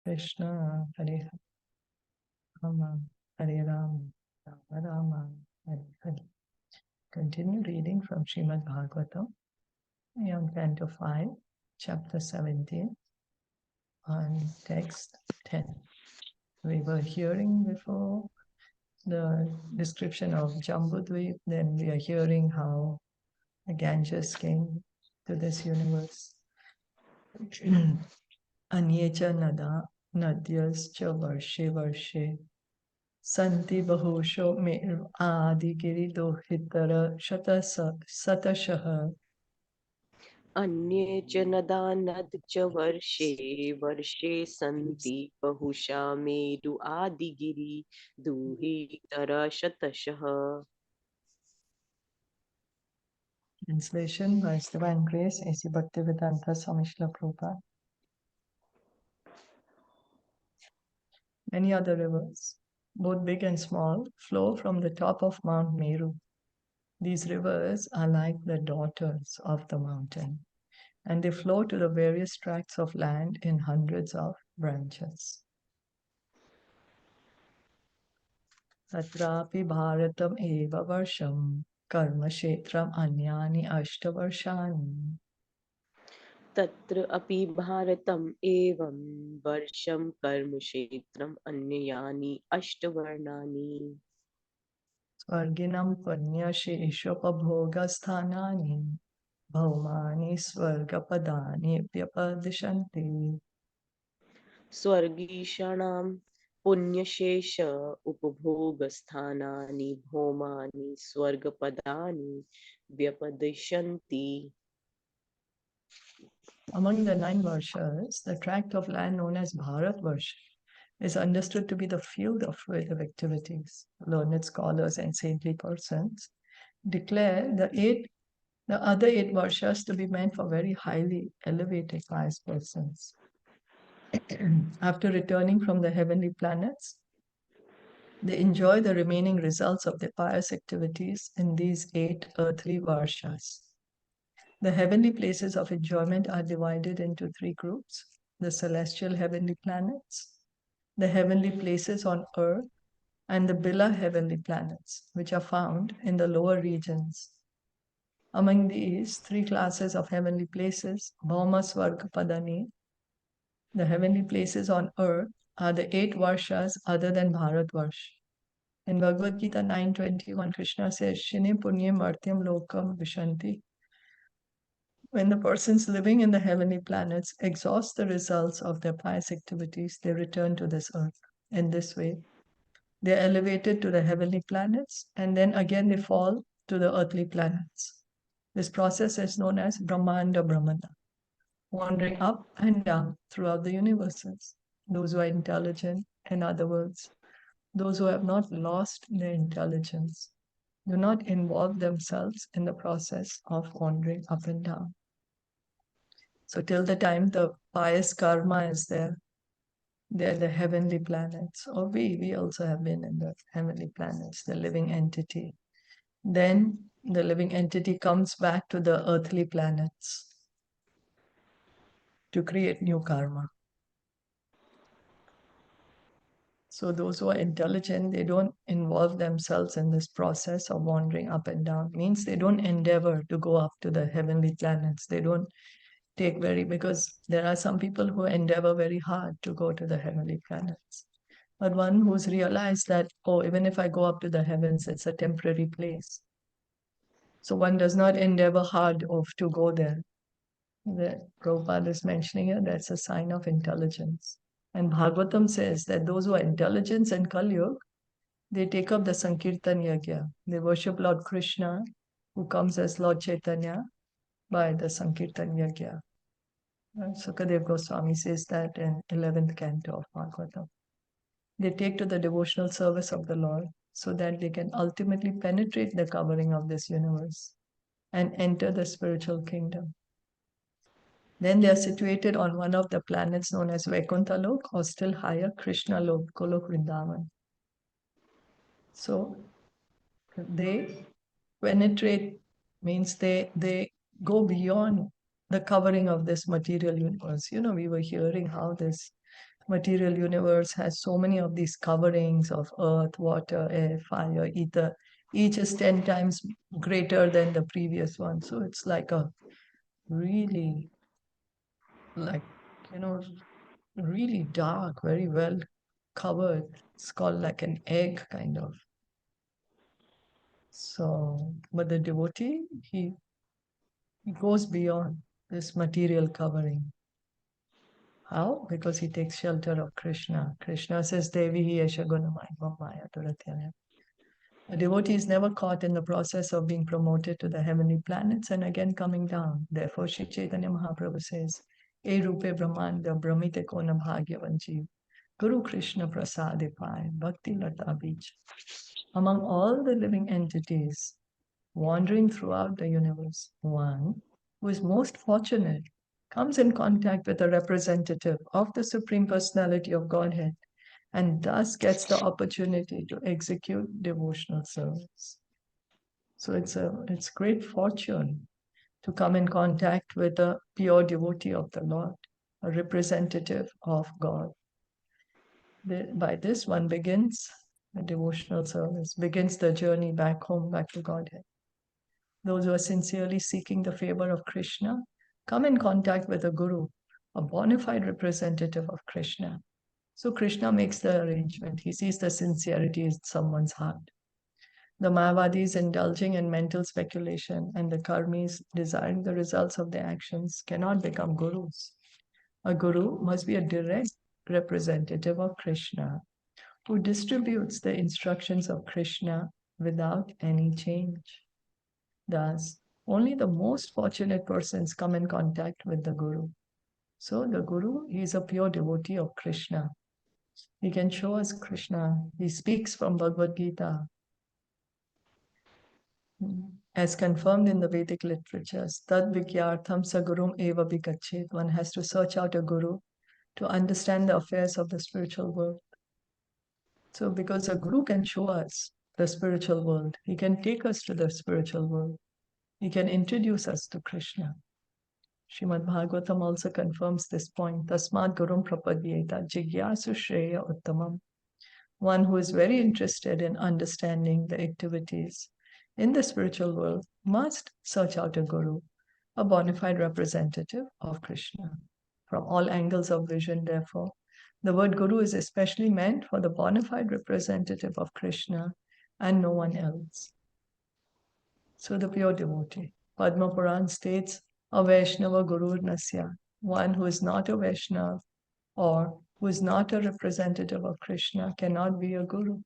Krishna, Hare Rama, Hare Rama, Rama Rama, Hare Hare. Continue reading from Srimad Bhagavatam, on Canto 5, chapter 17, on text 10. We were hearing before the description of Jambudvip, then we are hearing how the Ganges came to this universe. Anyecha nada nadyascha varshe varshe santi bahusho me adigiri dohitara satashah. अन्ये च नदानद च वर्षे वर्षे सन्ति बहुशा मेरु आदिगिरि दुहितर शतशः. Translation by His Divine Grace, A.C. Bhaktivedanta Swami Srila Prabhupada. Many other rivers, both big and small, flow from the top of Mount Meru. These rivers are like the daughters of the mountain, and they flow to the various tracts of land in hundreds of branches. Tatrapi Bharatam eva varsham karma kshetram anyani ashtavarshani. तत्र अपि भारतम् एवं वर्षं कर्मक्षेत्रम् अन्यानि अष्टवर्णानि. Swarginam punyasheshvapabhogasthānani bhaumani swargapadani vyapadishanti. स्वर्गीषाणां पुण्यशेष उपभोगस्थानानि भौमानि स्वर्गपदानि व्यपदिशन्ति. Among the 9 Varshas, the tract of land known as Bharatvarsha is understood to be the field of fruitive activities. Learned scholars and saintly persons declare the other 8 Varshas to be meant for very highly elevated pious persons. After returning from the heavenly planets, they enjoy the remaining results of their pious activities in these 8 earthly Varshas. The heavenly places of enjoyment are divided into 3 groups: the celestial heavenly planets, the heavenly places on earth, and the Bila heavenly planets, which are found in the lower regions. Among these 3 classes of heavenly places, Bhauma Swarga Padani, the heavenly places on earth, are the 8 Varshas other than Bharatvarsh. In Bhagavad Gita 9:21, Krishna says, Shine Punyam Martyam Lokam Vishanti. When the persons living in the heavenly planets exhaust the results of their pious activities, they return to this earth. In this way, they are elevated to the heavenly planets, and then again they fall to the earthly planets. This process is known as Brahmanda Brahmana, wandering up and down throughout the universes. Those who are intelligent, in other words, those who have not lost their intelligence, do not involve themselves in the process of wandering up and down. So till the time the pious karma is there, they're the heavenly planets. Or we also have been in the heavenly planets, the living entity. Then the living entity comes back to the earthly planets to create new karma. So those who are intelligent, they don't involve themselves in this process of wandering up and down. Means they don't endeavor to go up to the heavenly planets. They don't because there are some people who endeavor very hard to go to the heavenly planets. But one who's realized that, oh, even if I go up to the heavens, it's a temporary place. So one does not endeavor hard to go there. The Prabhupada is mentioning here, that's a sign of intelligence. And Bhagavatam says that those who are intelligent in Kali Yuga, they take up the Sankirtan Yagya. They worship Lord Krishna, who comes as Lord Chaitanya, by the Sankirtan Yagya. Sukadev Goswami says that in 11th canto of Bhagavatam. They take to the devotional service of the Lord so that they can ultimately penetrate the covering of this universe and enter the spiritual kingdom. Then they are situated on one of the planets known as Vaikuntha Lok, or still higher, Krishna Lok, Golok Vrindavan. So they penetrate, means they go beyond the covering of this material universe. We were hearing how this material universe has so many of these coverings of earth, water, air, fire, ether. Each is 10 times greater than the previous one. So it's like a really, like, you know, really dark, very well covered. It's called like an egg kind of. So, but the devotee, he goes beyond this material covering. How? Because he takes shelter of Krishna. Krishna says, Devi hi esha gunamaya mamaya duratyaya. A devotee is never caught in the process of being promoted to the heavenly planets and again coming down. Therefore, Shri Chaitanya Mahaprabhu says, E rupe brahmanda brahmite kona bhagyavan jeev. Guru Krishna prasade pai bhakti lata beach. Among all the living entities wandering throughout the universe, one who is most fortunate comes in contact with a representative of the Supreme Personality of Godhead and thus gets the opportunity to execute devotional service. So it's great fortune to come in contact with a pure devotee of the Lord, a representative of God. By this one begins the devotional service, begins the journey back home, back to Godhead. Those who are sincerely seeking the favor of Krishna come in contact with a guru, a bona fide representative of Krishna. So Krishna makes the arrangement. He sees the sincerity in someone's heart. The Mayavadis indulging in mental speculation and the Karmis desiring the results of their actions cannot become gurus. A guru must be a direct representative of Krishna who distributes the instructions of Krishna without any change. Thus, only the most fortunate persons come in contact with the Guru. So the Guru, he is a pure devotee of Krishna. He can show us Krishna. He speaks from Bhagavad Gita. As confirmed in the Vedic literatures, Tad Vikyartham Sagurum Eva Bhikachet. One has to search out a Guru to understand the affairs of the spiritual world. So because a Guru can show us the spiritual world, he can take us to the spiritual world. He can introduce us to Krishna. Srimad Bhagavatam also confirms this point. Tasmad Gurum Prapadyeta Jigyasu Shreya Uttamam. One who is very interested in understanding the activities in the spiritual world must search out a guru, a bona fide representative of Krishna. From all angles of vision, therefore, the word guru is especially meant for the bona fide representative of Krishna and no one else. So the pure devotee. Padma Puran states, a Vaishnava Guru Nasya, one who is not a Vaishnava or who is not a representative of Krishna cannot be a guru.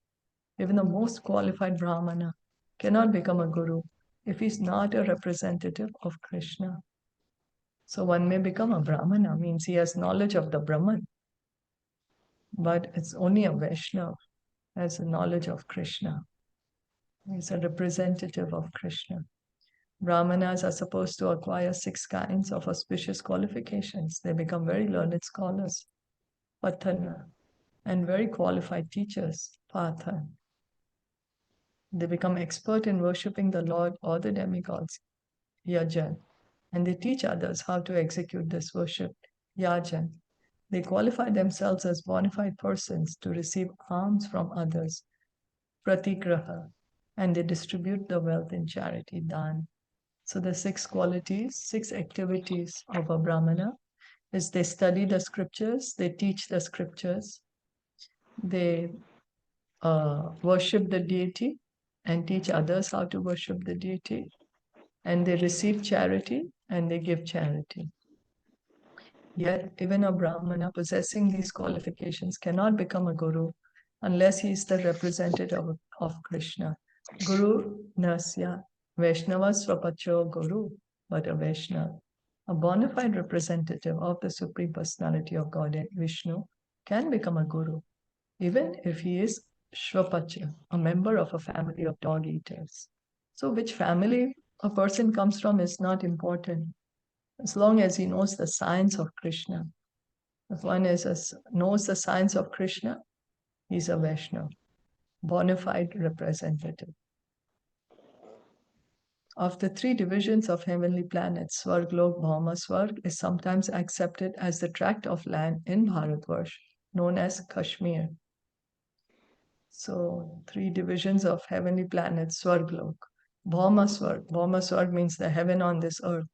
Even the most qualified Brahmana cannot become a guru if he is not a representative of Krishna. So one may become a Brahmana, means he has knowledge of the Brahman, but it's only a Vaishnava has a knowledge of Krishna. He's a representative of Krishna. Brahmanas are supposed to acquire 6 kinds of auspicious qualifications. They become very learned scholars, Patana, and very qualified teachers, Pathan. They become expert in worshipping the Lord or the demigods, Yajan, and they teach others how to execute this worship, Yajan. They qualify themselves as bona fide persons to receive alms from others, Pratigraha, and they distribute the wealth in charity, Dan. So the 6 qualities, 6 activities of a Brahmana is they study the scriptures, they teach the scriptures, they worship the deity and teach others how to worship the deity, and they receive charity and they give charity. Yet even a Brahmana possessing these qualifications cannot become a guru unless he is the representative of Krishna. Guru Nasya Vaishnava Swapacho Guru, but a Vaishnava, a bona fide representative of the Supreme Personality of Godhead, Vishnu, can become a guru, even if he is Shvapacha, a member of a family of dog eaters. So, which family a person comes from is not important, as long as he knows the science of Krishna. If one knows the science of Krishna, he's a Vaishnava, bona fide representative. Of the 3 divisions of heavenly planets, Svarg, Lok, Bhauma, Svarg is sometimes accepted as the tract of land in Bharatvarsh known as Kashmir. So 3 divisions of heavenly planets, Swarglok. Bhaumaswarg means the heaven on this earth,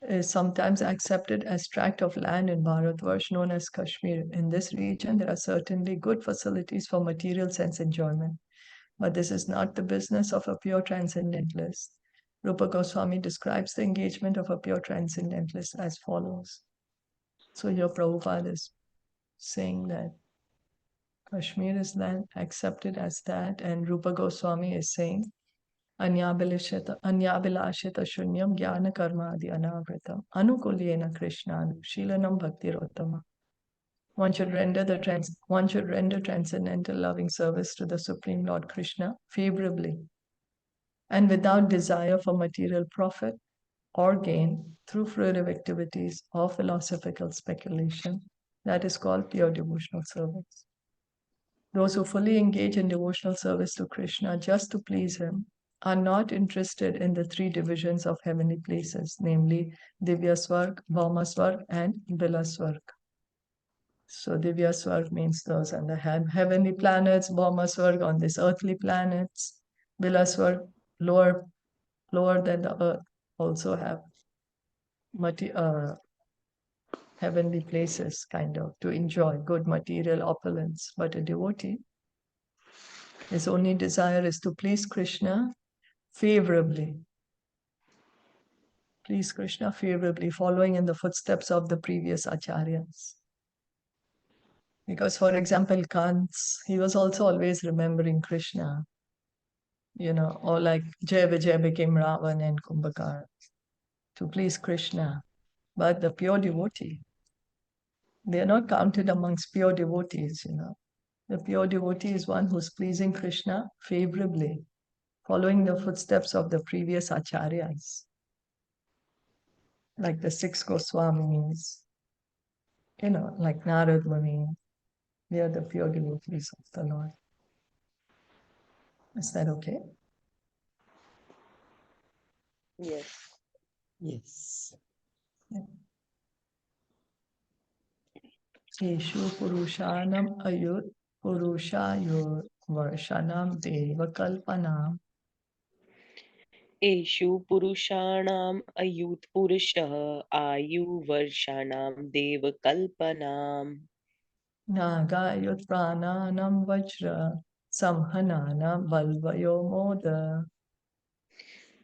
is sometimes accepted as tract of land in Bharatvarsh known as Kashmir. In this region, there are certainly good facilities for material sense enjoyment, but this is not the business of a pure transcendentalist. Rupa Goswami describes the engagement of a pure transcendentalist as follows. So here Prabhupada is saying that Kashmir is then accepted as that, and Rupa Goswami is saying Anyabilashita shunyam jnana karma adi anavritam anukulyena krishnanu shilanam bhaktirottama. One should render transcendental loving service to the Supreme Lord Krishna favorably and without desire for material profit or gain through fruitive activities or philosophical speculation. That is called pure devotional service. Those who fully engage in devotional service to Krishna just to please him are not interested in the 3 divisions of heavenly places, namely Divyaswarg, Bhaumaswarg, and Bilaswarg. So Divyaswarg means those on the heavenly planets, Bhaumaswarg on these earthly planets, Bilaswarg lower than the earth also have heavenly places kind of to enjoy good material opulence. But a devotee, his only desire is to please Krishna favorably. Please Krishna favorably, following in the footsteps of the previous acharyas. Because, for example, Kants, he was also always remembering Krishna, or like Jai Vijay became Ravan and Kumbhakar to please Krishna. But the pure devotee, they are not counted amongst pure devotees, The pure devotee is one who's pleasing Krishna favorably, following the footsteps of the previous acharyas, like the 6 Goswamis, like Narad Muni. They are the pure devotees of the Lord. Is that okay? Yes. Yes. Eshu Purushanam Ayut Purushayur Varshanam Deva Kalpanam. Eshu Purushanam Ayut Purushah Ayu Varshanam Deva Kalpanam. Nagayut Prananam Vajra Samhanana Balvayo Moda.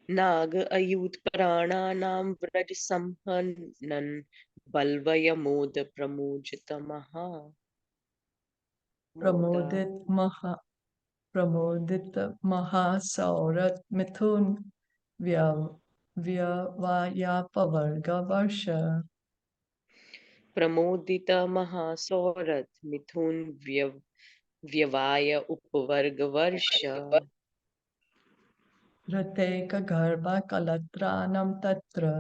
Nag Ayut Prananam Vraj Samhanan Balvaya Moda Pramojitamaha. Pramodit Mahasaurat Mithun Vyavaya Pavarga Varsha. Pramodita Mahasaurat Mithun Vyavaya Upvarga Varsha. Rateka Garbha Kalatranam Tatra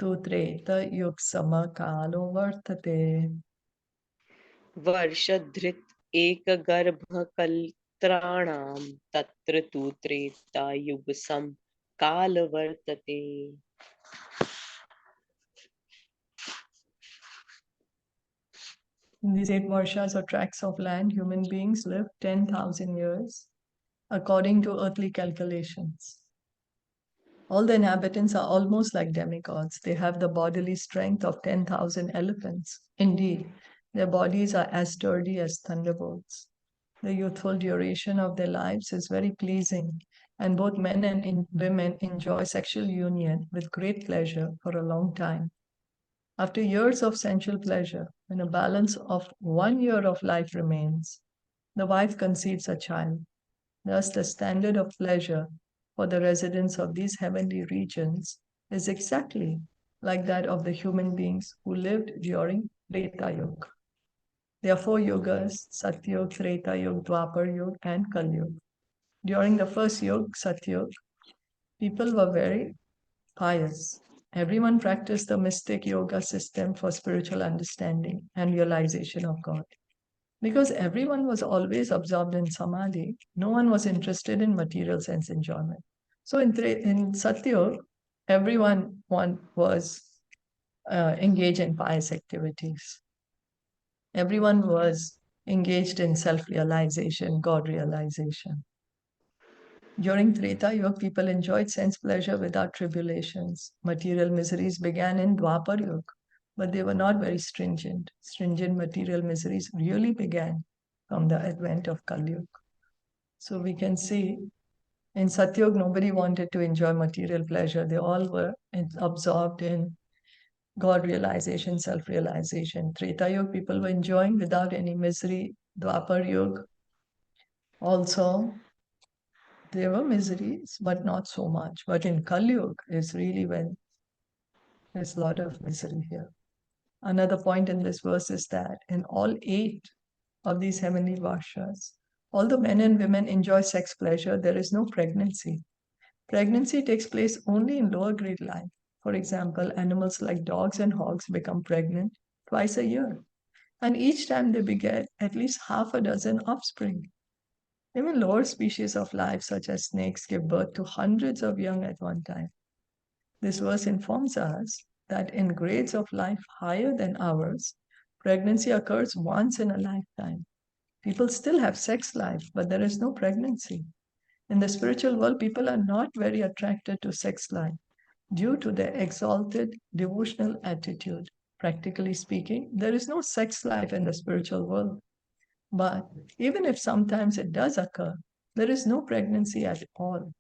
Tutreta Yuksama Kalo Vartate. Varshadhrit Ekagarbha Kaltranam Tatra Tu Treta Yugsam Kala Vartate. In these 8 varshas or tracts of land, human beings live 10,000 years according to earthly calculations. All the inhabitants are almost like demigods. They have the bodily strength of 10,000 elephants. Indeed, their bodies are as sturdy as thunderbolts. The youthful duration of their lives is very pleasing, and both men and women enjoy sexual union with great pleasure for a long time. After years of sensual pleasure, when a balance of 1 year of life remains, the wife conceives a child. Thus, the standard of pleasure for the residents of these heavenly regions is exactly like that of the human beings who lived during Treta Yuga. There are 4 yugas: Satyug, Treta Yuga, Dwapar Yuga, and Kali Yuga. During the first Yuga, Satyug, people were very pious. Everyone practiced the mystic yoga system for spiritual understanding and realization of God. Because everyone was always absorbed in samadhi, no one was interested in material sense enjoyment. So in Satyug, everyone was engaged in pious activities. Everyone was engaged in self-realization, God realization. During Treta Yuga, people enjoyed sense pleasure without tribulations. Material miseries began in Dwapar Yuga, but they were not very stringent. Stringent material miseries really began from the advent of Kali Yuga. So we can see in Satyug, nobody wanted to enjoy material pleasure. They all were absorbed in God realization, self-realization. Treta Yuga, people were enjoying without any misery. Dwapar Yuga, also, there were miseries, but not so much. But in Kali Yuga is really when there's a lot of misery here. Another point in this verse is that in all 8 of these heavenly varshas, although men and women enjoy sex pleasure, there is no pregnancy. Pregnancy takes place only in lower grade life. For example, animals like dogs and hogs become pregnant twice a year. And each time they beget at least half a dozen offspring. Even lower species of life, such as snakes, give birth to hundreds of young at one time. This verse informs us that in grades of life higher than ours, pregnancy occurs once in a lifetime. People still have sex life, but there is no pregnancy. In the spiritual world, people are not very attracted to sex life due to their exalted devotional attitude. Practically speaking, there is no sex life in the spiritual world. But even if sometimes it does occur, there is no pregnancy at all.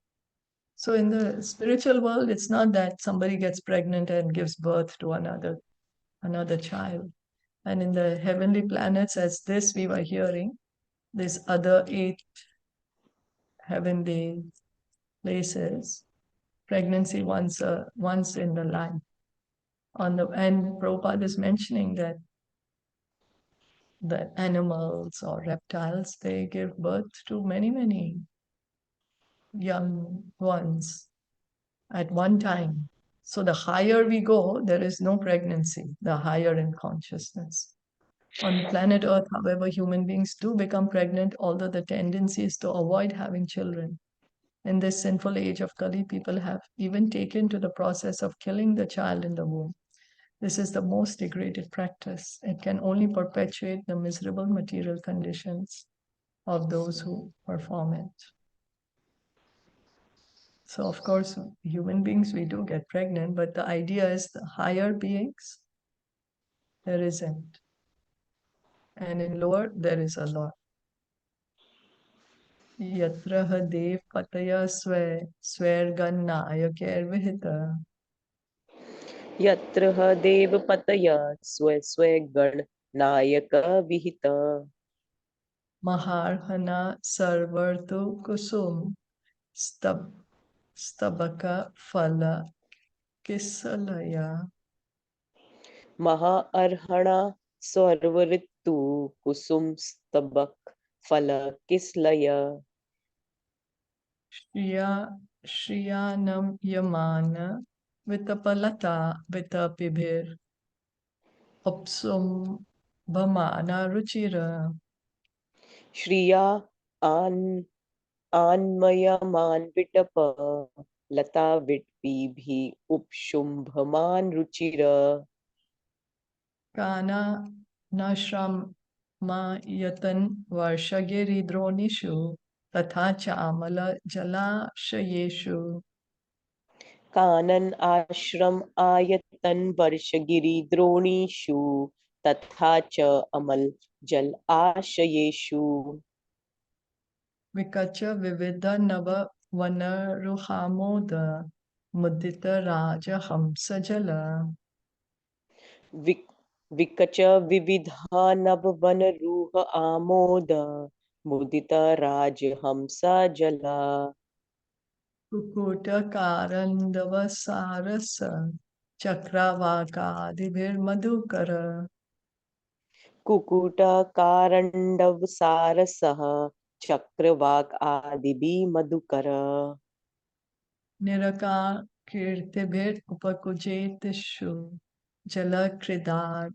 So in the spiritual world, it's not that somebody gets pregnant and gives birth to another child. And in the heavenly planets, as this we were hearing, these other 8 heavenly places, pregnancy once in the life. And Prabhupada is mentioning that the animals or reptiles, they give birth to many, many young ones at one time. So the higher we go, there is no pregnancy, the higher in consciousness. On planet Earth, however, human beings do become pregnant, although the tendency is to avoid having children. In this sinful age of Kali, people have even taken to the process of killing the child in the womb. This is the most degraded practice. It can only perpetuate the miserable material conditions of those who perform it. So, of course, human beings, we do get pregnant, but the idea is the higher beings, there isn't. And in lower, there is a lot. Yatra dev pataya svergannaya vihita. Yatra devapataya swe gan nayaka vihita. Maharhana sarvartu kusum stabaka phala kisalaya. Maharhana sarvaritu kusum stabak phala kislaya. Shriyanam yamana vitapalata vitapibhir upsum bhamana ruchira. Shriya an anmayaman vitapa lata vitpibhi upshumbhaman ruchira. Kana nashram ma yatan varshagiri dronishu tatha cha amala jalashyeshu. कानन आश्रम आयतन वर्षगिरि द्रोणीषु तथा च अमल जल आशयेषु. Vikacha vividha nava vanaruhamoda mudita raja hamsa jala. विकच विविधा नव one रूह आमोद मुदित राज हमसा जला. Kukuta karandava sarasa chakravakadibhir madhukara. कुकुट कारंडव सारसः चक्रवाक आदिभि Madhukar. Niraka kirtibhir upakujetishu jalakridar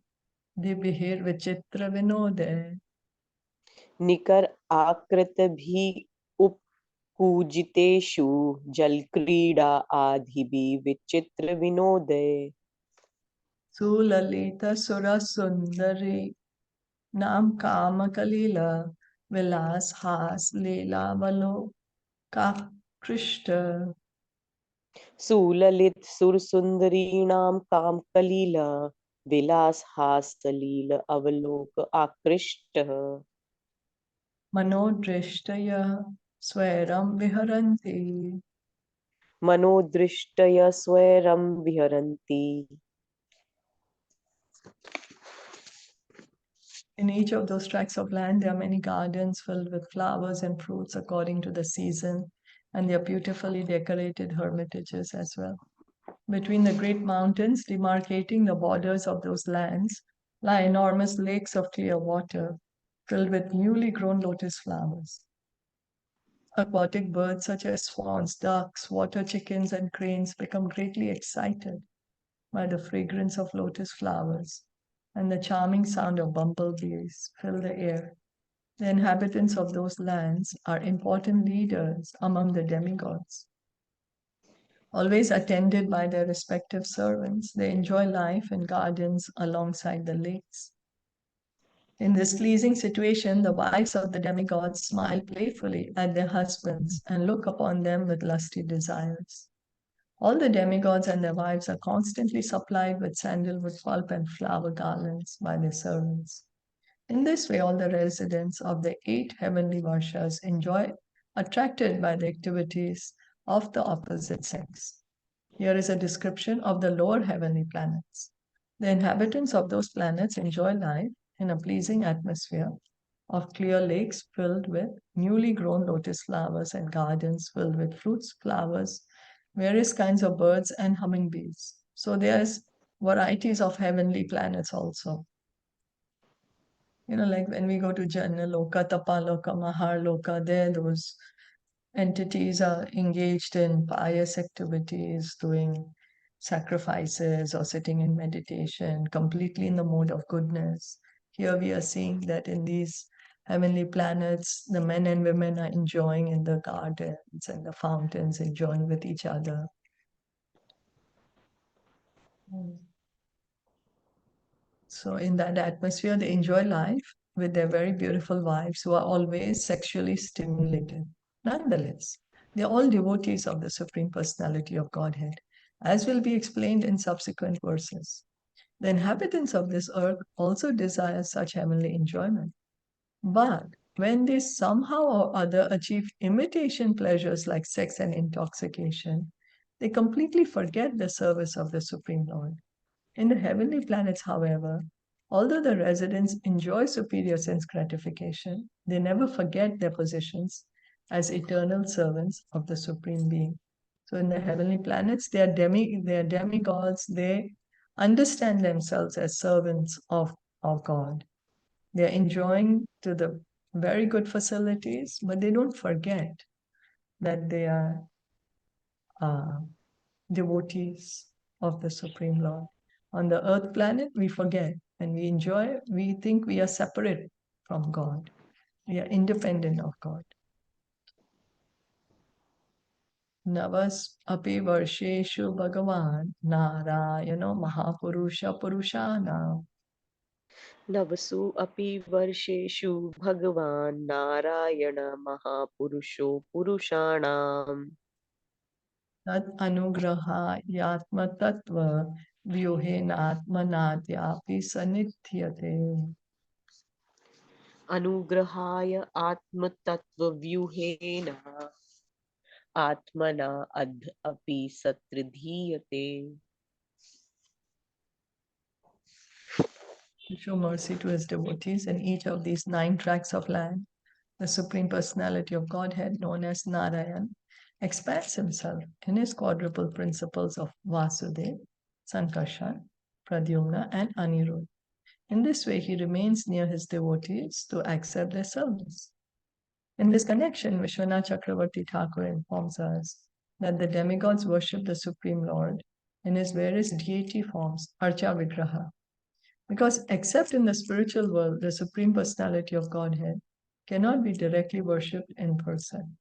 dibhir vichitra vinode. निकर आकृत भी उपकूजितेषु जलक्रीड़ा आदिभि विचित्र विनोदे. Sulalita sura sundari Nam Kama Kalila Vilas Has Leela Valo Ka Krishna. सुललित सुरसुंदरीणां काम कलील विलास हास सलील अवलोक आकृष्टः Manodrishtaya Swaram Viharanti. मनोदृष्टय स्वैरं विहरन्ति. In each of those tracts of land, there are many gardens filled with flowers and fruits according to the season, and they are beautifully decorated hermitages as well. Between the great mountains demarcating the borders of those lands lie enormous lakes of clear water filled with newly grown lotus flowers. Aquatic birds such as swans, ducks, water chickens, and cranes become greatly excited by the fragrance of lotus flowers, and the charming sound of bumblebees fill the air. The inhabitants of those lands are important leaders among the demigods. Always attended by their respective servants, they enjoy life in gardens alongside the lakes. In this pleasing situation, the wives of the demigods smile playfully at their husbands and look upon them with lusty desires. All the demigods and their wives are constantly supplied with sandalwood pulp and flower garlands by their servants. In this way, all the residents of the 8 heavenly varshas enjoy, attracted by the activities of the opposite sex. Here is a description of the lower heavenly planets. The inhabitants of those planets enjoy life in a pleasing atmosphere of clear lakes filled with newly grown lotus flowers and gardens filled with fruits, flowers, various kinds of birds, and hummingbees. So there's varieties of heavenly planets also. Like when we go to Jannaloka, Tapaloka, Maharloka, there those entities are engaged in pious activities, doing sacrifices or sitting in meditation, completely in the mode of goodness. Here we are seeing that in these heavenly planets, the men and women are enjoying in the gardens and the fountains, enjoying with each other. So, in that atmosphere, they enjoy life with their very beautiful wives who are always sexually stimulated. Nonetheless, they are all devotees of the Supreme Personality of Godhead, as will be explained in subsequent verses. The inhabitants of this earth also desire such heavenly enjoyment. But when they somehow or other achieve imitation pleasures like sex and intoxication, they completely forget the service of the Supreme Lord. In the heavenly planets, however, although the residents enjoy superior sense gratification, they never forget their positions as eternal servants of the Supreme Being. So in the heavenly planets, they are demigods, they understand themselves as servants of God. They are enjoying to the very good facilities, but they don't forget that they are devotees of the Supreme Lord. On the earth planet, we forget and we enjoy, we think we are separate from God. We are independent of God. Navas api varsheshu Bhagavan Narayano Mahapurusha Purushana. नवसु अपि वर्षेषु भगवान् Narayan महापुरुषो पुरुषाणाम् Tat anugraha yatma tattva vyuhenatmanadyapi sanithyate. अनुग्रहाय आत्मतत्त्वव्यूहेन आत्मना अध अपि सत्रिधीयते. To show mercy to his devotees in each of these 9 tracts of land, the Supreme Personality of Godhead, known as Narayan, expands himself in his quadruple principles of Vasudev, Sankarshan, Pradyumna, and Anirudh. In this way, he remains near his devotees to accept their service. In this connection, Vishwanath Chakravarti Thakur informs us that the demigods worship the Supreme Lord in his various deity forms, Archa Vigraha. Because except in the spiritual world, the Supreme Personality of Godhead cannot be directly worshipped in person.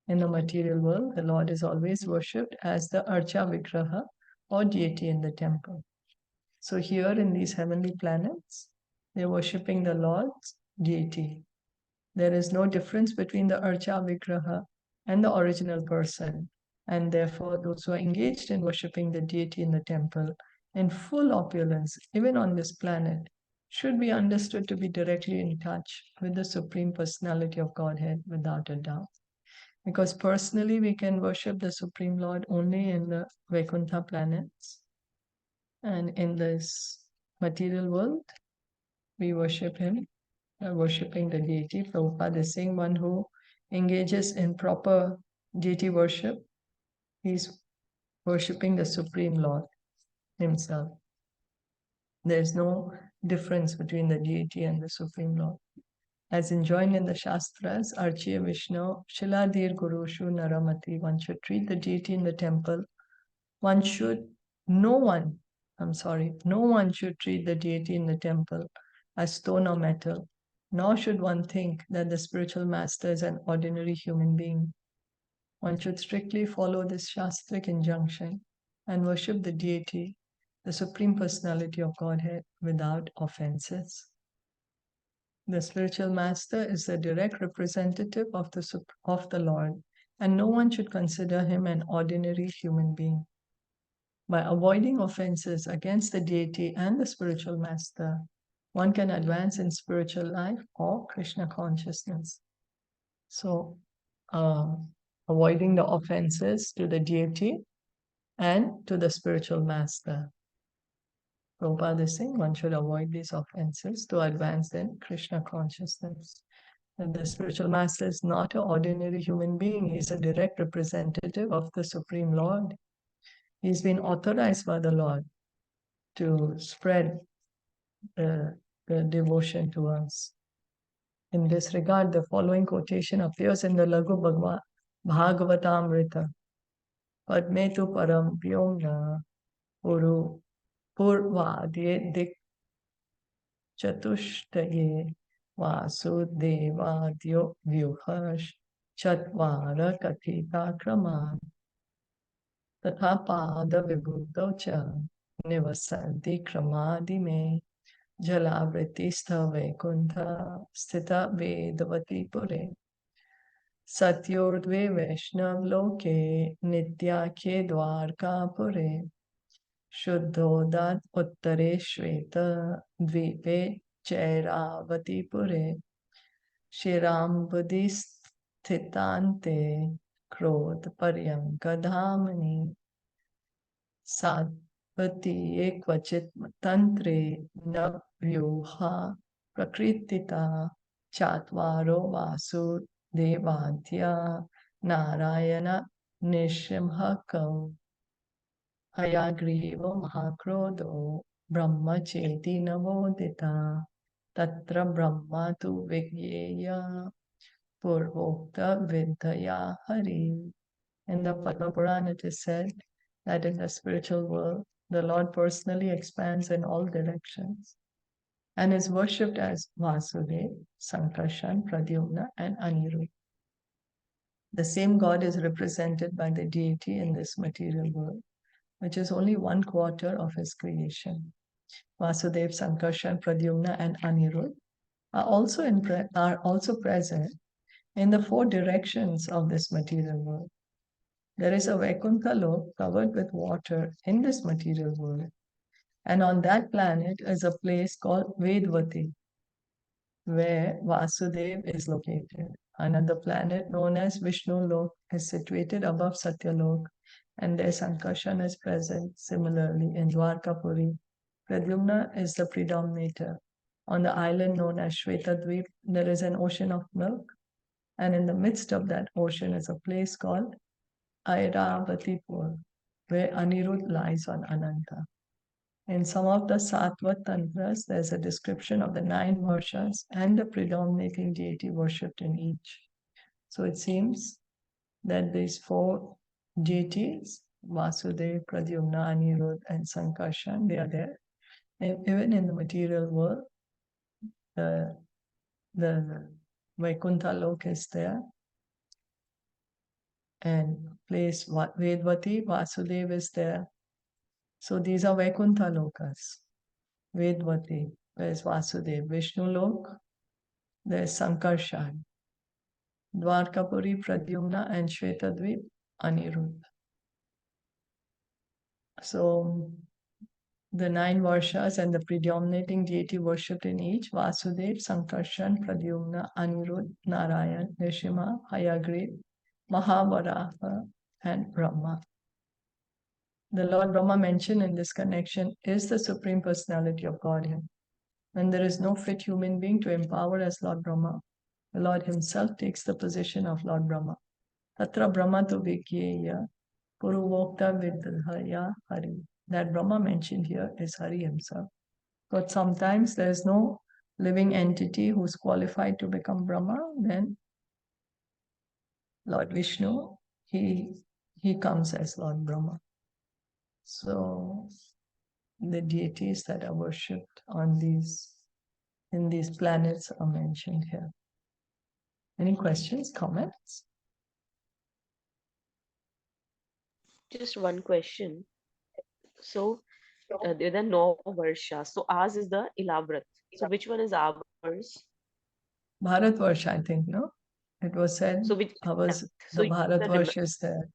In the material world, the Lord is always worshipped as the Archa Vigraha or deity in the temple. So here in these heavenly planets, They're worshipping the Lord's deity. There is no difference between the Archa Vigraha and the original person, and therefore those who are engaged in worshipping the deity in the temple in full opulence, even on this planet, should be understood to be directly in touch with the Supreme Personality of Godhead without a doubt. Because personally, we can worship the Supreme Lord only in the Vaikuntha planets. And in this material world, we worship Him, worshipping the deity. Prabhupada is saying one who engages in proper deity worship, he's worshipping the Supreme Lord Himself. There's no difference between the deity and the Supreme Lord. As enjoined in the Shastras, Archiya Vishnu, Shiladir Gurushu Naramati, one should treat the deity in the temple. No one should treat the deity in the temple as stone or metal, nor should one think that the spiritual master is an ordinary human being. One should strictly follow this Shastric injunction and worship the deity, the Supreme Personality of Godhead, without offenses. The spiritual master is the direct representative of the Lord, and no one should consider him an ordinary human being. By avoiding offenses against the deity and the spiritual master, one can advance in spiritual life or Krishna consciousness. So, avoiding the offenses to the deity and to the spiritual master. Prabhupada is saying one should avoid these offenses to advance in Krishna consciousness. And the spiritual master is not an ordinary human being. He's a direct representative of the Supreme Lord. He's been authorized by the Lord to spread the devotion to us. In this regard, the following quotation appears in the Lagu Bhagavatam. Padmetu param vyomna puru purvadye dik chatushtaye vasudevadyo vyuhash chatvara kathita kraman tatha pada vibhuddho cha nivasanti kramadi me jalavriti vaikuntha sthita vedavati pure satyordve vaishnav loke nityakye dwarka pure Shuddhodat uttare shveta dvipe chairavati pure shirambudi sthitante krodh paryanka dhamani satvati ekvachit tantre navyuha prakritita chatvaro vasu devadhya narayana nishimhakam Hayagriva Mahakrodho Brahma Cheti Navodita Tatra Brahma tu Vigyeya Purvokta Vidhaya Hari. In the Padma Purana it is said that in the spiritual world the Lord personally expands in all directions and is worshipped as Vasudev, Sankarshan, Pradyumna and Anirudh. The same God is represented by the deity in this material world, which is only 1/4 of his creation. Vasudev, Sankarshan, Pradyumna, and Anirudh are also present in the 4 directions of this material world. There is a Vaikuntha lok covered with water in this material world, and on that planet is a place called Vedvati, where Vasudev is located. Another planet known as Vishnu Lok is situated above Satyalok, and their Sankarshan is present. Similarly, in Dwarkapuri, Pradyumna is the predominator. On the island known as Shvetadvip, there is an ocean of milk, and in the midst of that ocean is a place called Airavatipur, where Anirudh lies on Ananta. In some of the Sattva Tantras, there's a description of the 9 varshas and the predominating deity worshipped in each. So it seems that these 4 deities, Vasudev, Pradyumna, Anirudh, and Sankarshan, they are there. And even in the material world, the Vaikuntha Lok is there. And place Vedvati, Vasudev is there. So these are Vaikuntha Lokas, Vedvati, There's Vasudev. Vishnu Lok, there's Sankarshan. Dwarkapuri, Pradyumna, and Shvetadvip, Anirudh. So the 9 Varshas and the predominating deity worshipped in each: Vasudev, Sankarshan, Pradyumna, Anirudh, Narayan, Nrsimha, Hayagrev, Mahavaraha, and Brahma. The Lord Brahma mentioned in this connection is the Supreme Personality of Godhead. When there is no fit human being to empower as Lord Brahma, the Lord himself takes the position of Lord Brahma. Tatra Brahma tu Vigyeya Puruvokta Vidhaya Hari. That Brahma mentioned here is Hari himself. But sometimes there is no living entity who's qualified to become Brahma, then Lord Vishnu, he comes as Lord Brahma. So the deities that are worshipped on in these planets are mentioned here. Any questions, comments? Just one question. So there are no Varsha. So ours is the elaborate. So which one is ours? Bharatvarsha, I think, no? It was said So which ours, so the you can remember. Bharatvarsha is there.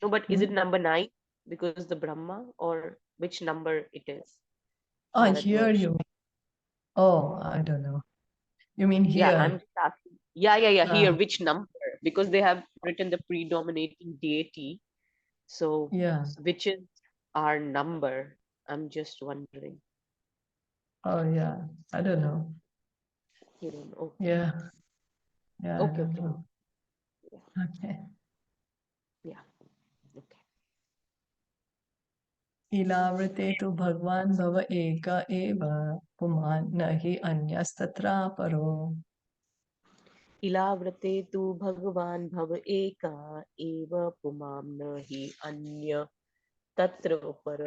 No, but is it number 9 because the Brahma, or which number it is? Oh, here Bharatvarsha. you mean. Oh, I don't know. You mean Yeah, here? I'm just asking. Yeah. Here, Ah, which number? Because they have written the predominating deity. So yeah. which is our number? I'm just wondering. Oh, yeah. I don't know. You don't know. Yeah. Yeah, I Okay, don't okay. know. Okay. Yeah. Okay. इलावृते तु भगवान् भव एक एव पुमान् न हि अन्यस्तत्र परो. इलाव्रते तु भगवान् भव एका एव पुमां न हि अन्य तत्र पर.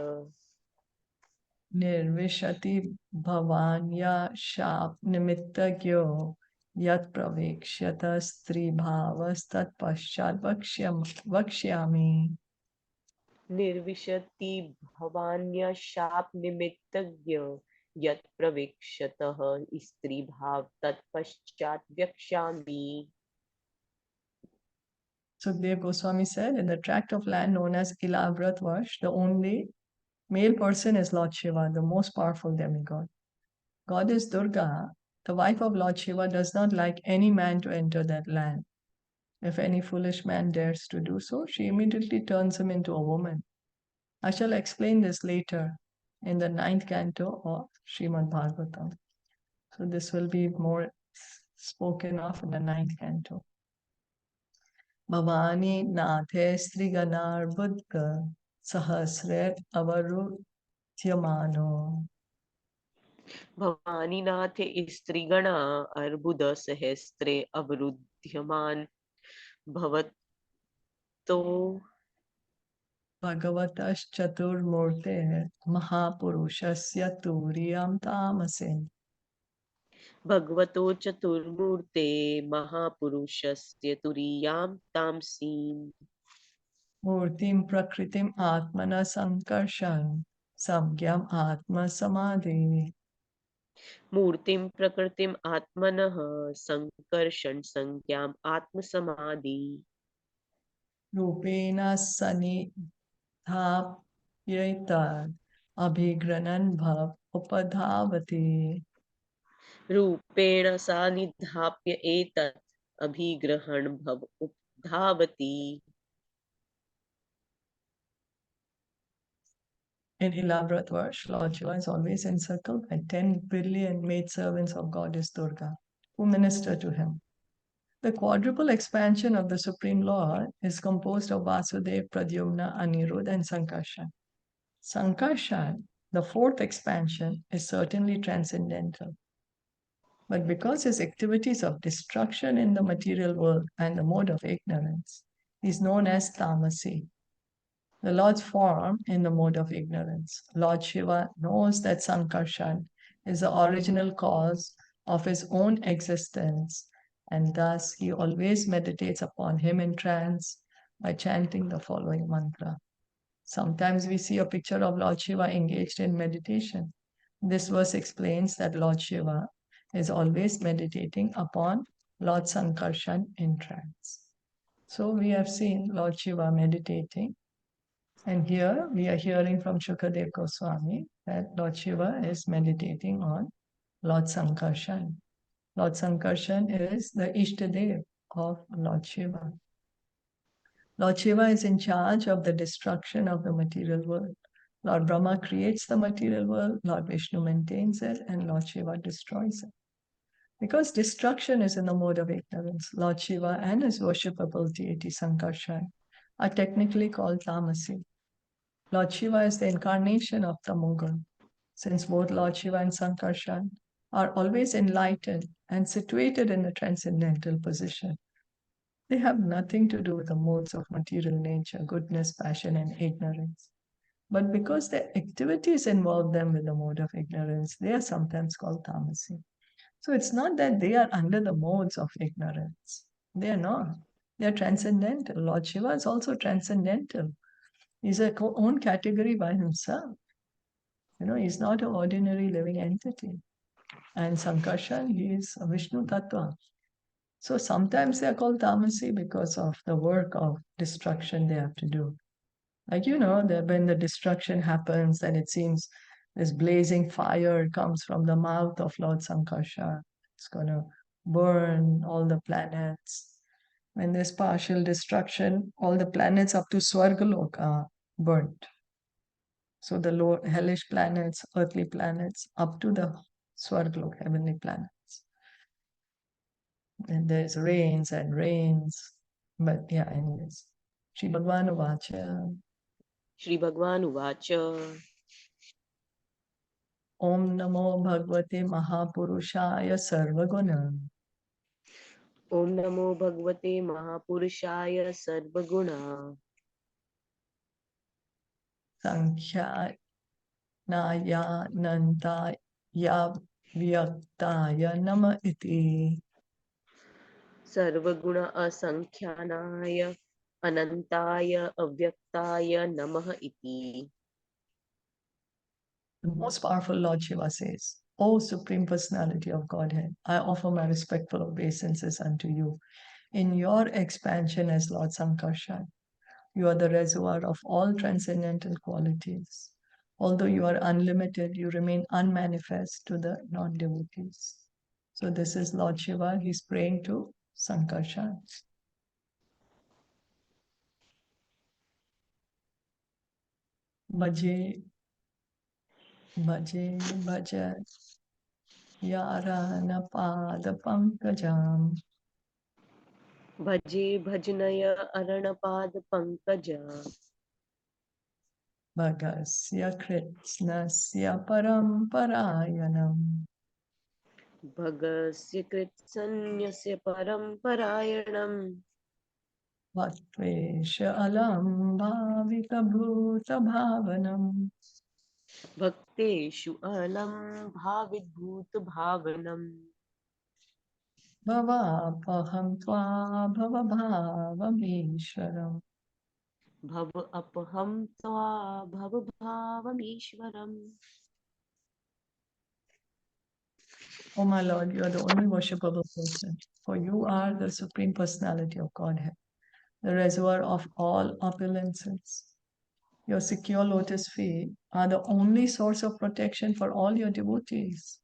निर्विशति भवान् या शाप निमित्तज्ञो यत् प्रवेक्ष्यत स्त्रीभावस्तत्पश्चात् वक्ष्यामि. निर्विशति भवान्य शाप निमित्तज्ञ यत् प्रवेक्ष्यतः स्त्री भाव तत्पश्चात् व्यक्ष्यामि. Sukdev Goswami said in the tract of land known as Ilavratvash, the only male person is Lord Shiva, the most powerful demigod. Goddess Durga, the wife of Lord Shiva, does not like any man to enter that land. If any foolish man dares to do so, she immediately turns him into a woman. I shall explain this later in the 9th canto of Srimad Bhagavatam. So this will be more spoken of in the 9th canto. Bhavani Nathe Striganar Buddha Sahasret Avarutyamano. Bhavani नाथ स्त्रीगणा अर्बुद सहस्त्रे अवरुध्यमान भवतो. Bhagavatas Mahapurushasya Turiyam Tamasin. भगवतो चतुर्मूर्ते महापुरुषस्य तुरीयां तामसीम्. Murtim Prakritim Atmana Sankarshan Samgyam Atma Samadhi. मूर्तिं प्रकृतिम् आत्मनः Sankarshan संज्ञाम् आत्मसमाधि. Rupena Sanidhapyaitad Abhigranan Bhav Upadhavati. रूपेण सा निधाप्य एतत् अभिग्रहण भव उपधावति. In elaborate verse, Lord Shiva is always encircled by 10 billion maidservants of Goddess Durga who minister to him. The quadruple expansion of the Supreme Lord is composed of Vasudev, Pradyumna, Anirudh, and Sankarshan. Sankarshan, the 4th expansion, is certainly transcendental. But because his activities of destruction in the material world and the mode of ignorance, he is known as Tamasi, the Lord's form in the mode of ignorance. Lord Shiva knows that Sankarshan is the original cause of his own existence, and thus he always meditates upon him in trance by chanting the following mantra. Sometimes we see a picture of Lord Shiva engaged in meditation, This verse explains that Lord Shiva is always meditating upon Lord Sankarshan in trance. So we have seen Lord Shiva meditating, and here we are hearing from Shukadev Goswami that Lord Shiva is meditating on Lord Sankarshan. Lord Sankarshan is the Ishtadev of Lord Shiva. Lord Shiva is in charge of the destruction of the material world. Lord Brahma creates the material world, Lord Vishnu maintains it, and Lord Shiva destroys it. Because destruction is in the mode of ignorance, Lord Shiva and his worshipable deity Sankarshan are technically called Tamasi. Lord Shiva is the incarnation of Tamogun, since both Lord Shiva and Sankarshan are always enlightened and situated in a transcendental position. They have nothing to do with the modes of material nature, goodness, passion, and ignorance. But because their activities involve them with the mode of ignorance, they are sometimes called tamasi. So it's not that they are under the modes of ignorance. They are not. They are transcendental. Lord Shiva is also transcendental. He's a own category by himself. He's not an ordinary living entity. And Sankarshan, he is a Vishnu Tattva. So sometimes they are called tamasi because of the work of destruction they have to do. Like, that when the destruction happens, then it seems this blazing fire comes from the mouth of Lord Sankarshan. It's going to burn all the planets. When there's partial destruction, all the planets up to Swargalok are burnt. So the low hellish planets, earthly planets, up to the Swargalok, heavenly planets. And there's rains and rains. But yeah, anyways. Shri Bhagwan Vacha. Shri Bhagwan Uvacha. Om Namo Bhagavate Mahapurushaya Sarvaguna. Om Namo Bhagavate Mahapurushaya Sarvaguna. Sankhya Naya Nanda Ya Vyaktaya Nama Iti. Sarvaguna Asankhanaya Anantaya Avyaktaya Namaha Iti. The most powerful Lord Shiva says, O Supreme Personality of Godhead, I offer my respectful obeisances unto you in your expansion as Lord Sankarshan. You are the reservoir of all transcendental qualities. Although you are unlimited, you remain unmanifest to the non-devotees. So this is Lord Shiva, he's praying to Sankarshan. Bhaje, bhaje, bhaja, yarana pada pankajam. Bhaje Bhajanaya Aranapad Pankaja. Bhagasya kritsnasya paramparayanam. Bhagasya Kritsanyasya Paramparayanam. Bhaktvesha alam bhavika bhuta bhavanam. Bhakteshu Alam Bhavidbhut Bhavanam. Bhavapaham tva bhavabhavamishwaram. Bhav Apaham Tva Bhav Bhavamishwaram. Oh my Lord, you are the only worshipable person, for you are the Supreme Personality of Godhead, the reservoir of all opulences. Your secure lotus feet are the only source of protection for all your devotees,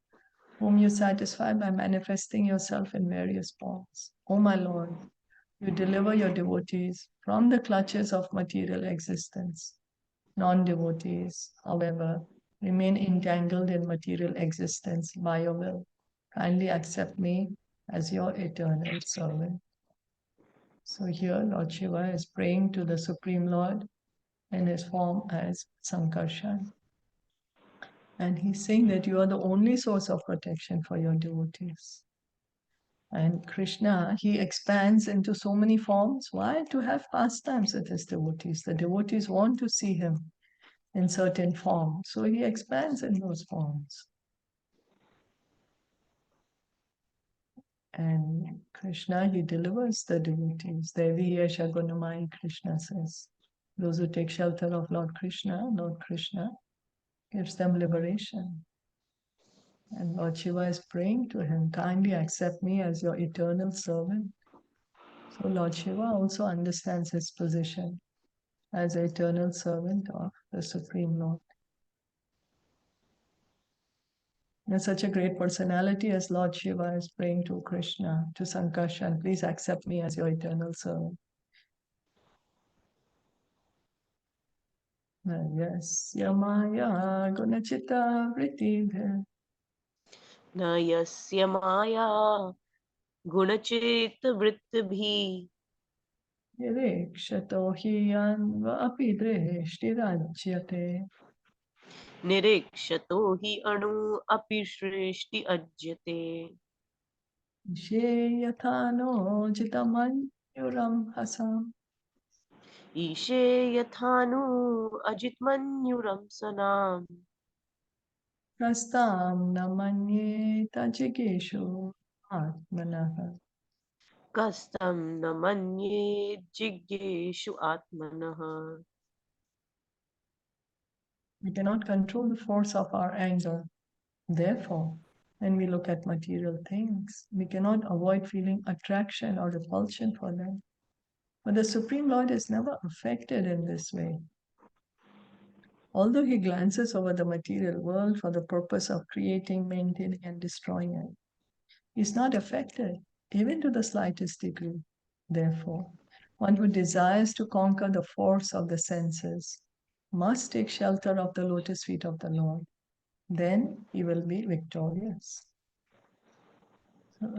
whom you satisfy by manifesting yourself in various forms. Oh my Lord, you deliver your devotees from the clutches of material existence. Non-devotees, however, remain entangled in material existence by your will. Kindly accept me as your eternal servant. So here Lord Shiva is praying to the Supreme Lord in his form as Sankarshan. And he's saying that you are the only source of protection for your devotees. And Krishna, he expands into so many forms. Why? To have pastimes with his devotees. The devotees want to see him in certain forms. So he expands in those forms. And Krishna, he delivers the devotees. Devi Yasha Gunamai, Krishna says. Those who take shelter of Lord Krishna gives them liberation. And Lord Shiva is praying to him, kindly accept me as your eternal servant. So Lord Shiva also understands his position as the eternal servant of the Supreme Lord. And such a great personality as Lord Shiva is praying to Krishna, to Sankarshan, please accept me as your eternal servant. Yes, Yamaya Gunachita Vrittibhe न यस्य माया गुणचित वृत्तिभिः Nirekshato Hiyanva Api Dreshtirajyate निरीक्षतो हि अणु अपि सृष्टि अज्यते Isheyathano Jitamanyuram Hasam ईशे यथानु अजितमन्युरं सनाम Prastam Namanye Tajigeshu Atmanaha. कस्तं न मन्ये जिज्ञेषु आत्मनः. We cannot control the force of our anger. Therefore, when we look at material things, we cannot avoid feeling attraction or repulsion for them. But the Supreme Lord is never affected in this way. Although he glances over the material world for the purpose of creating, maintaining, and destroying it, he is not affected, even to the slightest degree. Therefore, one who desires to conquer the force of the senses must take shelter of the lotus feet of the Lord. Then he will be victorious.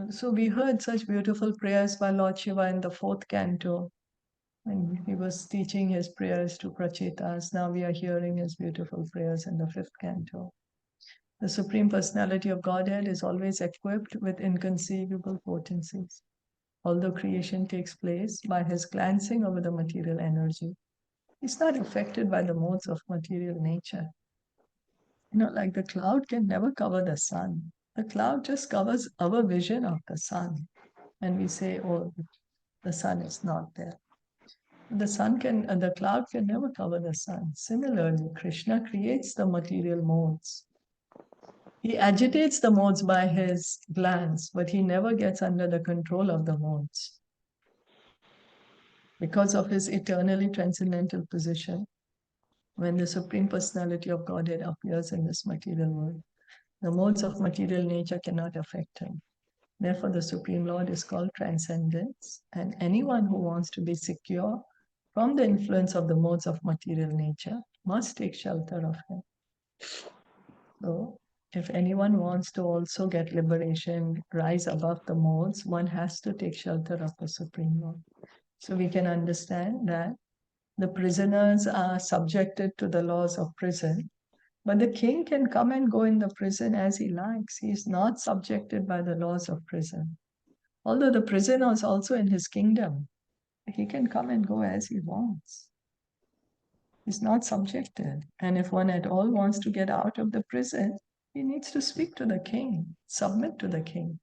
So we heard such beautiful prayers by Lord Shiva in the fourth canto when he was teaching his prayers to Prachetas. Now we are hearing his beautiful prayers in the fifth canto. The Supreme Personality of Godhead is always equipped with inconceivable potencies. Although creation takes place by his glancing over the material energy, he's not affected by the modes of material nature. Like the cloud can never cover the sun. The cloud just covers our vision of the sun. And we say, oh, the sun is not there. The cloud can never cover the sun. Similarly, Krishna creates the material modes. He agitates the modes by his glance, but he never gets under the control of the modes. Because of his eternally transcendental position, when the Supreme Personality of Godhead appears in this material world, the modes of material nature cannot affect him. Therefore, the Supreme Lord is called Transcendence, and anyone who wants to be secure from the influence of the modes of material nature must take shelter of him. So, if anyone wants to also get liberation, rise above the modes, one has to take shelter of the Supreme Lord. So we can understand that the prisoners are subjected to the laws of prison, but the king can come and go in the prison as he likes. He is not subjected by the laws of prison. Although the prisoner is also in his kingdom, he can come and go as he wants. He's not subjected. And if one at all wants to get out of the prison, he needs to speak to the king, submit to the king.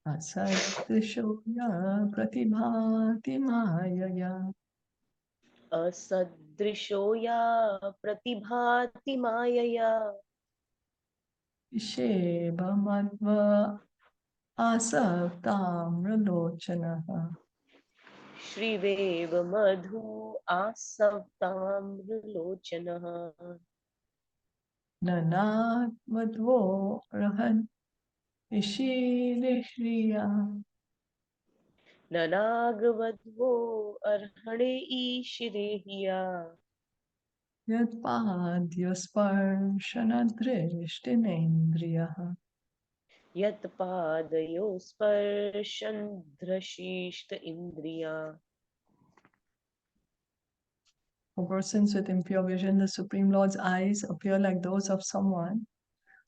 Asadrishoya pratibhati mayaya असदृशो या प्रतिभाति मायया Shebhamadva asaktamralochanaha श्रीवेव Madhu आसक्ताम्रलोचनः nanatmadvo rahan ishirishriya ननागवध्वो अर्हणे ईशिरे here yatpadyasparshanadrishtinendriyaha. यत्पादयो स्पर्शन धृशीष्ट इन्द्रिया. For persons with impure vision, the Supreme Lord's eyes appear like those of someone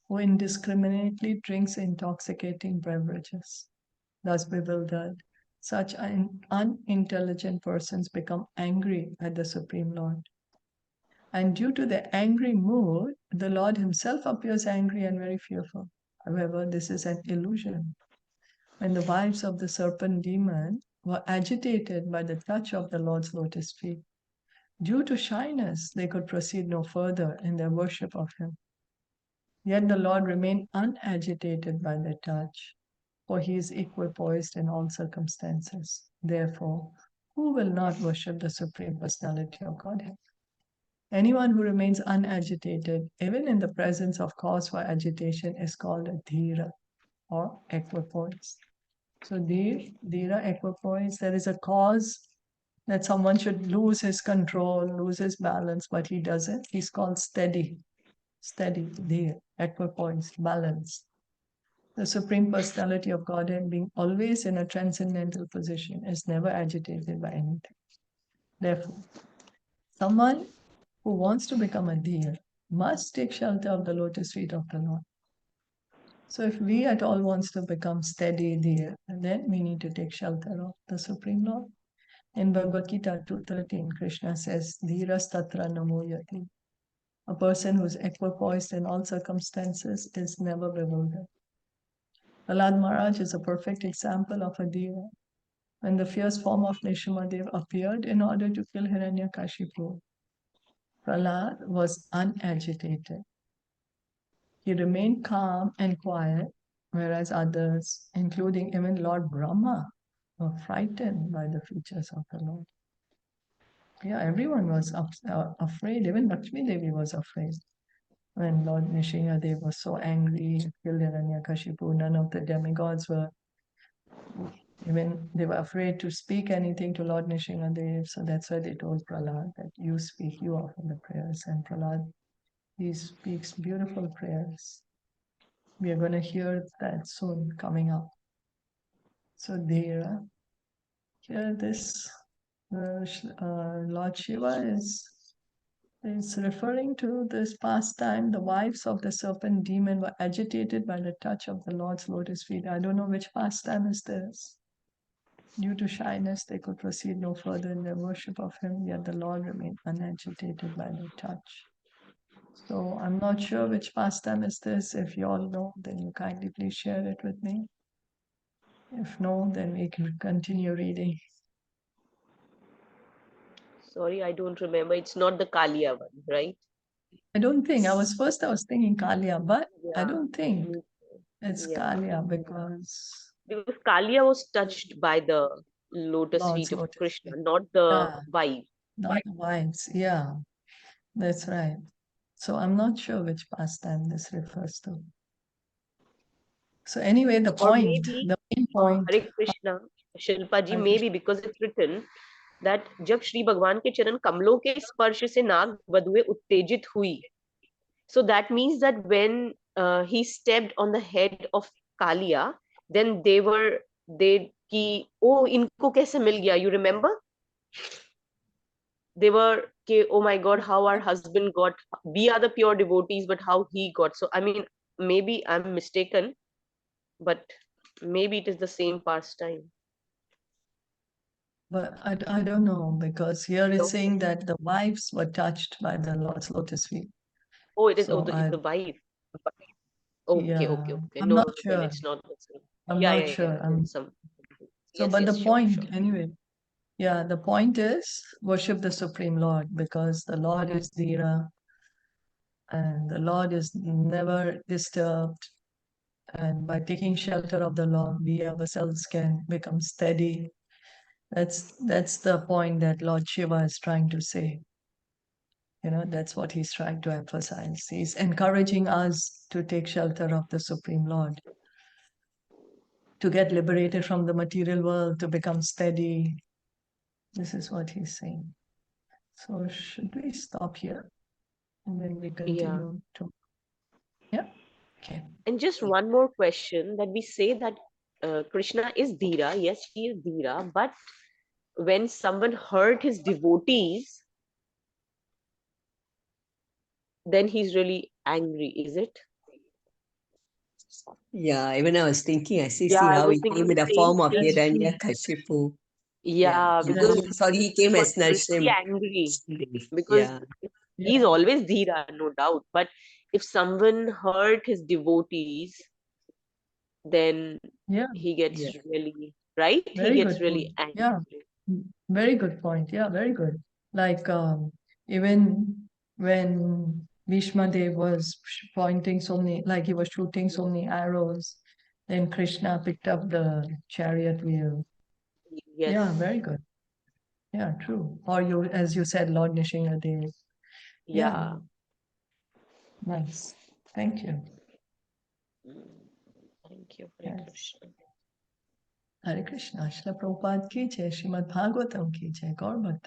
who indiscriminately drinks intoxicating beverages. Thus bewildered, such unintelligent persons become angry at the Supreme Lord. And due to the angry mood, the Lord himself appears angry and very fearful. However, this is an illusion. when the wives of the serpent demon were agitated by the touch of the Lord's lotus feet. Due to shyness, they could proceed no further in their worship of him. Yet the Lord remained unagitated by their touch, for he is equipoised in all circumstances. Therefore, who will not worship the Supreme Personality of Godhead? Anyone who remains unagitated, even in the presence of cause for agitation, is called a dhira or equipoise. So dhira, equipoise, there is a cause that someone should lose his control, lose his balance, but he doesn't. He's called steady, dhira, equipoise, balanced. The Supreme Personality of Godhead, being always in a transcendental position, is never agitated by anything. Therefore, someone who wants to become a dhira must take shelter of the lotus feet of the Lord. So if we at all wants to become steady dhira, then we need to take shelter of the Supreme Lord. In Bhagavad Gita 2.13, Krishna says, Dhiras tatra namoyati. A person who is equipoised in all circumstances is never bewildered. Prahlad Maharaj is a perfect example of a dhira. When the fierce form of Nrsimhadev appeared in order to kill Hiranyakashipu, Prahlad was unagitated. He remained calm and quiet, whereas others, including even Lord Brahma, were frightened by the features of the Lord. Yeah, everyone was afraid. Even Lakshmi Devi was afraid. When Lord Nrsimhadev was so angry, he killed Hiranyakashipu, none of the demigods were, even they were afraid to speak anything to Lord Nrsimhadev. So that's why they told Prahlad that you speak, you offer the prayers. And Prahlad, he speaks beautiful prayers. We are going to hear that soon coming up. So there, here this Lord Shiva is referring to this pastime. The wives of the serpent demon were agitated by the touch of the Lord's lotus feet. I don't know which pastime is this. Due to shyness, they could proceed no further in their worship of him, yet the Lord remained unagitated by their touch. So I'm not sure which pastime is this. If you all know, then you kindly please share it with me. If no, then we can continue reading. Sorry, I don't remember. It's not the Kaliya one, right? I don't think. I was thinking Kaliya, but I don't think it's Yeah. Kaliya because Kaliya was touched by the lotus Lord's feet of lotus Krishna, feet. not the Yeah, wife. not the wives. Yeah, that's right. So I'm not sure which pastime this refers to. So anyway, the Or main point. Hare Krishna, Shilpa ji, Hare maybe because it's written that जब श्री भगवान के चरण कमलों के स्पर्श से नाग वधुएं उत्तेजित हुई. So that means that when he stepped on the head of Kaliya, then they ki, oh, इनको कैसे मिल गया? You remember? They were, oh my God, how our husband got. We are the pure devotees, but how he got. So I mean, maybe I'm mistaken, but maybe it is the same pastime. But I don't know, because here it's saying that the wives were touched by the Lord's lotus feet. Oh, it is So the wife. Okay, yeah, okay. I'm No, not then sure. it's not the same. I'm Yeah, not yeah, sure. yeah. Then some. So, Yes, but yes, the sure, point, sure. anyway, yeah, the point is worship the Supreme Lord, because the Lord is Dhira and the Lord is never disturbed. And by taking shelter of the Lord, we ourselves can become steady. That's the point that Lord Shiva is trying to say. You know, that's what he's trying to emphasize. He's encouraging us to take shelter of the Supreme Lord, to get liberated from the material world, to become steady. This is what he's saying. So should we stop here and then we continue to? Yeah. Okay. And just one more question, that we say that Krishna is Dhira. Yes, he is Dhira, but when someone hurt his devotees, then he's really angry, is it? Yeah, even I was thinking, I see Yeah, I how was he thinking came in the the same form of thing. Hiranyakashipu. Yeah, And because sorry, he he came got as really Narsim. angry, because Yeah, he's always Dhira, no doubt. But if someone hurt his devotees, then Yeah, he gets Yeah. really, right? He very gets good really point. angry. Yeah, very good point. Yeah, very good. Like even when Bhishma Dev was pointing so many, like he was shooting so many arrows, then Krishna picked up the chariot wheel. Yes. Yeah, very good. Yeah, true. Or you, as you said, Lord Nishingadev. Yeah, Yeah. nice. Thank you. Thank you, Hare Yes. Krishna. Hare Krishna. Srila Prabhupada ki jai, Srimad Bhagavatam ki jai, Gaur Bhakta